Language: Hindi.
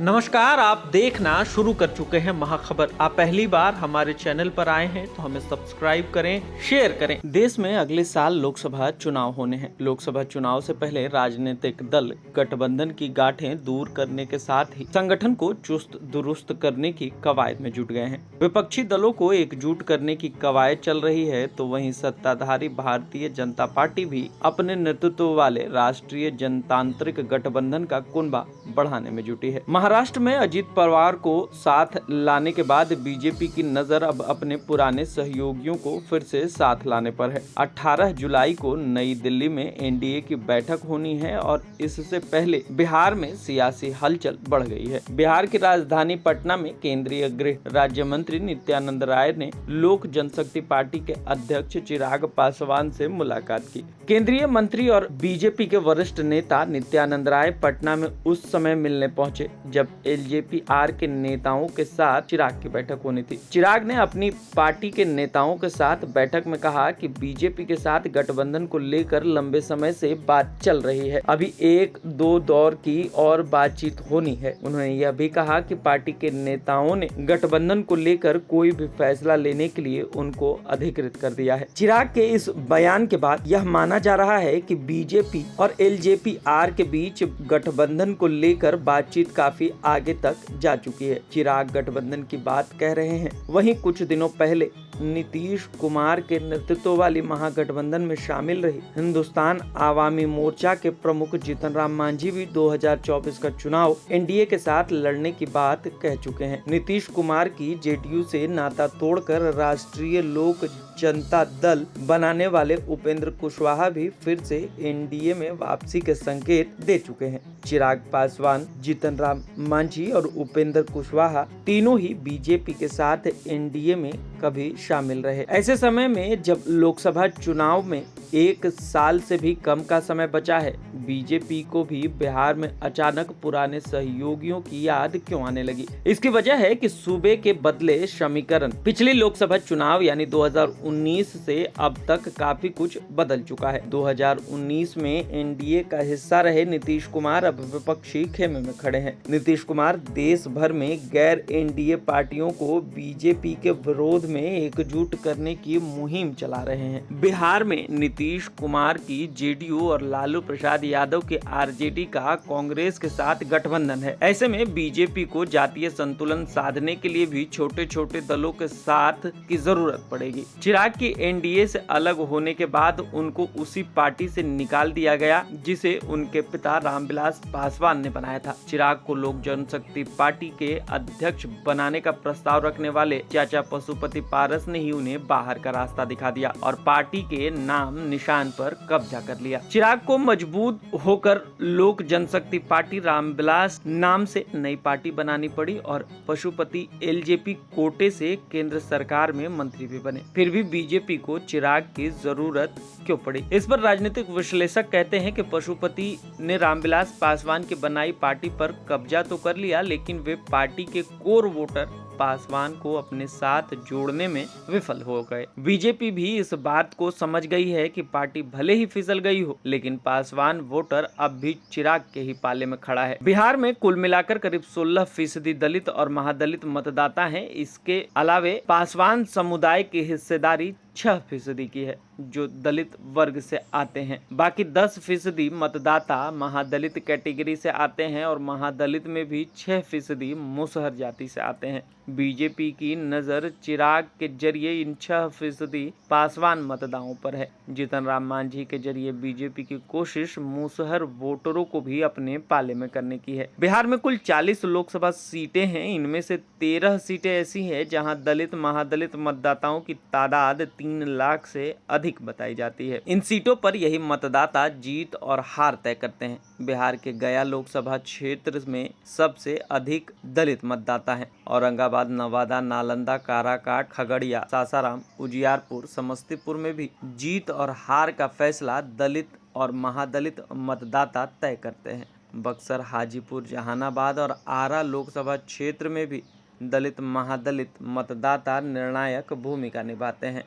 नमस्कार, आप देखना शुरू कर चुके हैं महाखबर। आप पहली बार हमारे चैनल पर आए हैं तो हमें सब्सक्राइब करें, शेयर करें। देश में अगले साल लोकसभा चुनाव होने हैं। लोकसभा चुनाव से पहले राजनीतिक दल गठबंधन की गांठें दूर करने के साथ ही संगठन को चुस्त दुरुस्त करने की कवायद में जुट गए हैं। विपक्षी दलों को एकजुट करने की कवायद चल रही है तो वहीं सत्ताधारी भारतीय जनता पार्टी भी अपने नेतृत्व वाले राष्ट्रीय जनतांत्रिक गठबंधन का कुनबा बढ़ाने में जुटी है। महाराष्ट्र में अजित पवार को साथ लाने के बाद बीजेपी की नजर अब अपने पुराने सहयोगियों को फिर से साथ लाने पर है। 18 जुलाई को नई दिल्ली में एनडीए की बैठक होनी है और इससे पहले बिहार में सियासी हलचल बढ़ गई है। बिहार की राजधानी पटना में केंद्रीय गृह राज्य मंत्री नित्यानंद राय ने लोक जनशक्ति पार्टी के अध्यक्ष चिराग पासवान से मुलाकात की। केंद्रीय मंत्री और बीजेपी के वरिष्ठ नेता नित्यानंद राय पटना में उस समय मिलने पहुंचे जब एलजेपी-आर के नेताओं के साथ चिराग की बैठक होनी थी। चिराग ने अपनी पार्टी के नेताओं के साथ बैठक में कहा कि बीजेपी के साथ गठबंधन को लेकर लंबे समय से बात चल रही है। अभी 1-2 दौर की और बातचीत होनी है। उन्होंने यह भी कहा कि पार्टी के नेताओं ने गठबंधन को लेकर कोई भी फैसला लेने के लिए उनको अधिकृत कर दिया है। चिराग के इस बयान के बाद यह माना जा रहा है कि बीजेपी और एलजेपी-आर के बीच गठबंधन को लेकर बातचीत काफी आगे तक जा चुकी है। चिराग गठबंधन की बात कह रहे हैं। वहीं कुछ दिनों पहले नीतीश कुमार के नेतृत्व वाली महागठबंधन में शामिल रही हिंदुस्तान आवामी मोर्चा के प्रमुख जीतन राम मांझी भी 2024 का चुनाव एनडीए के साथ लड़ने की बात कह चुके हैं। नीतीश कुमार की जेडीयू से नाता तोड़कर राष्ट्रीय लोक जनता दल बनाने वाले उपेंद्र कुशवाहा भी फिर से एनडीए में वापसी के संकेत दे चुके हैं। चिराग पासवान, जीतन राम मांझी और उपेंद्र कुशवाहा तीनों ही बीजेपी के साथ एनडीए में कभी शामिल रहे। ऐसे समय में जब लोकसभा चुनाव में 1 साल से भी कम का समय बचा है, बीजेपी को भी बिहार में अचानक पुराने सहयोगियों की याद क्यों आने लगी? इसकी वजह है कि सूबे के बदले समीकरण। पिछली लोकसभा चुनाव यानी 2019 से अब तक काफी कुछ बदल चुका है। 2019 में एनडीए का हिस्सा रहे नीतीश कुमार अब विपक्षी खेमे में खड़े हैं। नीतीश कुमार देश भर में गैर एनडीए पार्टियों को बीजेपी के विरोध में एकजुट करने की मुहिम चला रहे हैं। बिहार में नीतीश कुमार की जेडीयू और लालू प्रसाद यादव के आरजेडी का कांग्रेस के साथ गठबंधन है। ऐसे में बीजेपी को जातीय संतुलन साधने के लिए भी छोटे छोटे दलों के साथ की जरूरत पड़ेगी। चिराग की एनडीए से अलग होने के बाद उनको उसी पार्टी से निकाल दिया गया जिसे उनके पिता रामविलास पासवान ने बनाया था। चिराग को लोक जनशक्ति पार्टी के अध्यक्ष बनाने का प्रस्ताव रखने वाले चाचा पशुपति पारस ने ही उन्हें बाहर का रास्ता दिखा दिया और पार्टी के नाम निशान पर कब्जा कर लिया। चिराग को मजबूत होकर लोक जनशक्ति पार्टी रामविलास नाम से नई पार्टी बनानी पड़ी और पशुपति एलजेपी कोटे से केंद्र सरकार में मंत्री भी बने। फिर भी बीजेपी को चिराग की जरूरत क्यों पड़ी? इस पर राजनीतिक विश्लेषक कहते हैं कि पशुपति ने रामविलास पासवान की बनाई पार्टी पर कब्जा तो कर लिया, लेकिन वे पार्टी के कोर वोटर पासवान को अपने साथ जोड़ने में विफल हो गए। बीजेपी भी इस बात को समझ गई है कि पार्टी भले ही फिसल गई हो, लेकिन पासवान वोटर अब भी चिराग के ही पाले में खड़ा है। बिहार में कुल मिलाकर करीब 16% दलित और महादलित मतदाता हैं। इसके अलावे पासवान समुदाय की हिस्सेदारी 6% की है जो दलित वर्ग से आते हैं। बाकी 10% मतदाता महादलित कैटेगरी से आते हैं और महादलित में भी 6% मुसहर जाति से आते हैं। बीजेपी की नजर चिराग के जरिए इन 6% पासवान मतदाताओं पर है। जीतन राम मांझी के जरिए बीजेपी की कोशिश मुसहर वोटरों को भी अपने पाले में करने की है। बिहार में कुल 40 लोकसभा सीटें हैं। इनमें से 13 सीटें ऐसी हैं जहां दलित महादलित मतदाताओं की तादाद 3 लाख से अधिक बताई जाती है। इन सीटों पर यही मतदाता जीत और हार तय करते हैं। बिहार के गया लोकसभा क्षेत्र में सबसे अधिक दलित मतदाता हैं। औरंगाबाद, नवादा, नालंदा, काराकाट, खगड़िया, सासाराम, उजियारपुर, समस्तीपुर में भी जीत और हार का फैसला दलित और महादलित मतदाता तय करते हैं। बक्सर, हाजीपुर, जहानाबाद और आरा लोकसभा क्षेत्र में भी दलित महादलित मतदाता निर्णायक भूमिका निभाते हैं।